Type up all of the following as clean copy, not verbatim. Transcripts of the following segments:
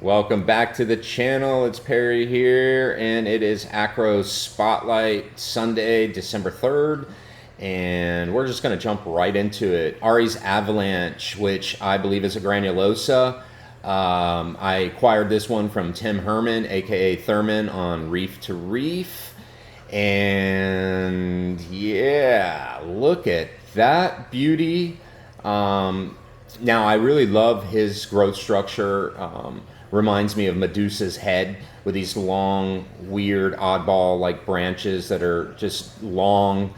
Welcome back to the channel. It's Perry here, and it is Acro Spotlight Sunday, December 3rd, and we're just going to jump right into it. Ari's Avalanche, which I believe is a granulosa. I acquired this one from Tim Herman, aka Thurman, on Reef to Reef, and yeah, look at that beauty. Now, I really love his growth structure. Reminds me of Medusa's head with these long, weird, oddball-like branches that are just long.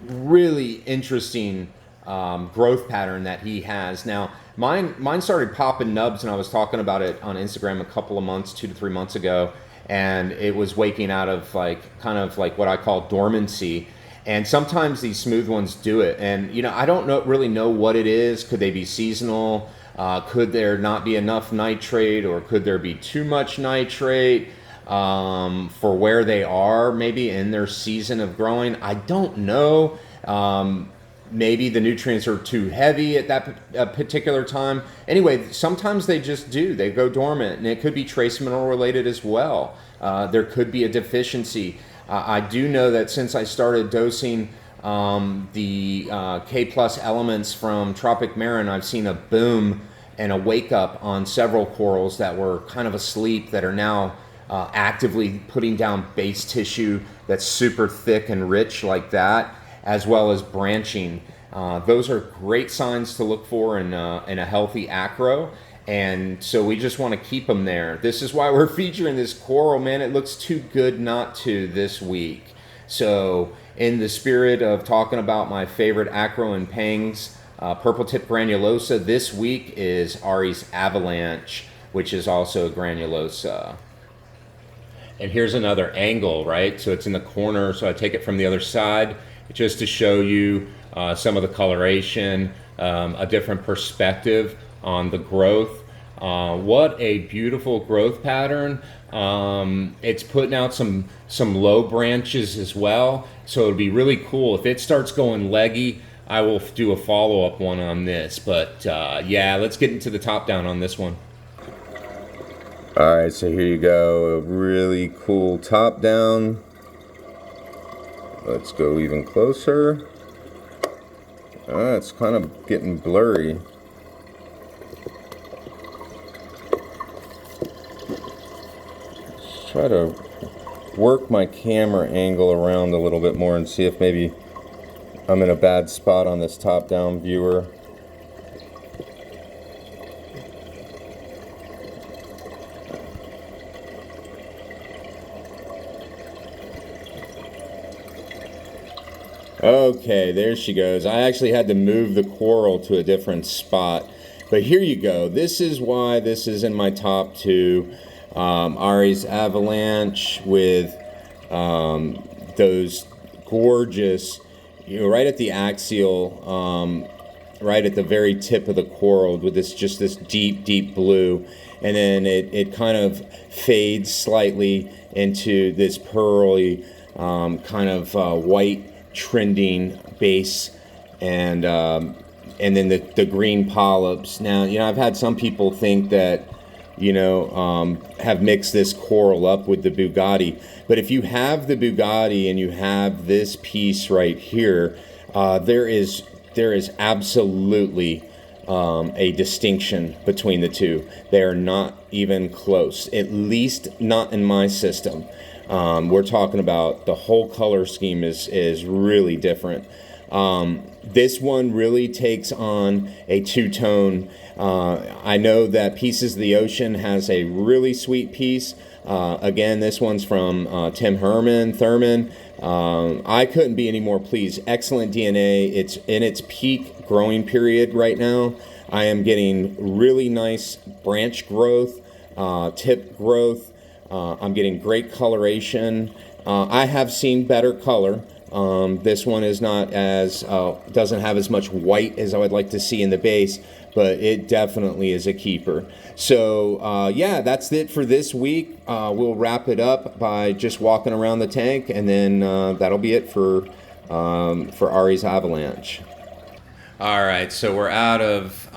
Really interesting growth pattern that he has. Now, mine started popping nubs, and I was talking about it on Instagram a couple of months, 2 to 3 months ago, and it was waking out of kind of like what I call dormancy. And sometimes these smooth ones do it. And, I don't really know what it is. Could they be seasonal? Could there not be enough nitrate, or could there be too much nitrate for where they are, maybe in their season of growing? I don't know. Maybe the nutrients are too heavy at that particular time. Anyway, sometimes they just do. They go dormant, and it could be trace mineral related as well. There could be a deficiency. I do know that since I started dosing the K plus elements from Tropic Marin, I've seen a boom and a wake up on several corals that were kind of asleep that are now actively putting down base tissue that's super thick and rich like that, as well as branching. Those are great signs to look for in a healthy acro. And so we just want to keep them there. This is why we're featuring this coral, man. It looks too good not to this week. So in the spirit of talking about my favorite acro and pangs, purple tip granulosa, this week is Ari's Avalanche, which is also a granulosa. And here's another angle, right? So it's in the corner, so I take it from the other side just to show you some of the coloration, a different perspective on the growth. What a beautiful growth pattern. It's putting out some low branches as well, so it'll be really cool if it starts going leggy. I will do a follow-up one on this, but yeah, let's get into the top down on this one. All right, so here you go, a really cool top down. Let's go even closer. It's kind of getting blurry. Try to work my camera angle around a little bit more and see if maybe I'm in a bad spot on this top-down viewer. Okay, there she goes. I actually had to move the coral to a different spot, but here you go. This is why this is in my top two. Ari's Avalanche with those gorgeous, right at the axial, right at the very tip of the coral with this deep blue, and then it kind of fades slightly into this pearly kind of white trending base, and then the green polyps. Now, I've had some people think that have mixed this coral up with the Bugatti. But if you have the Bugatti and you have this piece right here, there is absolutely a distinction between the two. They are not even close, at least not in my system. We're talking about the whole color scheme is really different. This one really takes on a two-tone. I know that Pieces of the Ocean has a really sweet piece. Again, this one's from Tim Herman, Thurman. I couldn't be any more pleased. Excellent DNA. It's in its peak growing period right now. I am getting really nice branch growth, tip growth. I'm getting great coloration. I have seen better color. This one is not as doesn't have as much white as I would like to see in the base, but it definitely is a keeper. So yeah, that's it for this week. We'll wrap it up by just walking around the tank, and then that'll be it for Ari's Avalanche. All right, so we're out of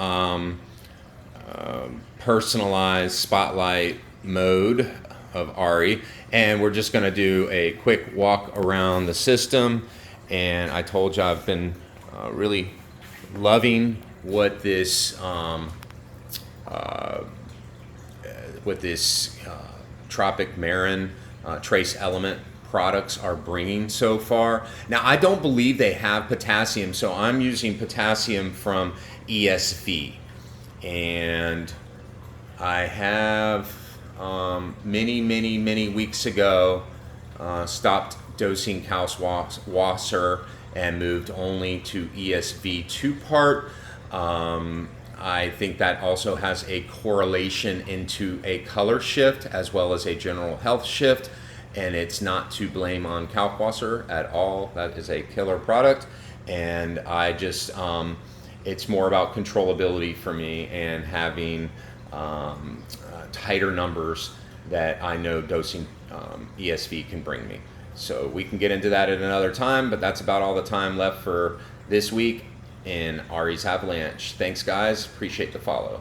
personalized spotlight mode of Ari, and we're just going to do a quick walk around the system. And I told you I've been really loving what this Tropic Marin trace element products are bringing so far. Now, I don't believe they have potassium, so I'm using potassium from ESV. And I have many weeks ago stopped dosing Kalswasser and moved only to ESV 2-part. I think that also has a correlation into a color shift as well as a general health shift, and it's not to blame on Kalkwasser at all. That is a killer product, and I just it's more about controllability for me and having tighter numbers that I know dosing ESV can bring me. So we can get into that at another time, but that's about all the time left for this week in Ari's Avalanche. Thanks, guys. Appreciate the follow.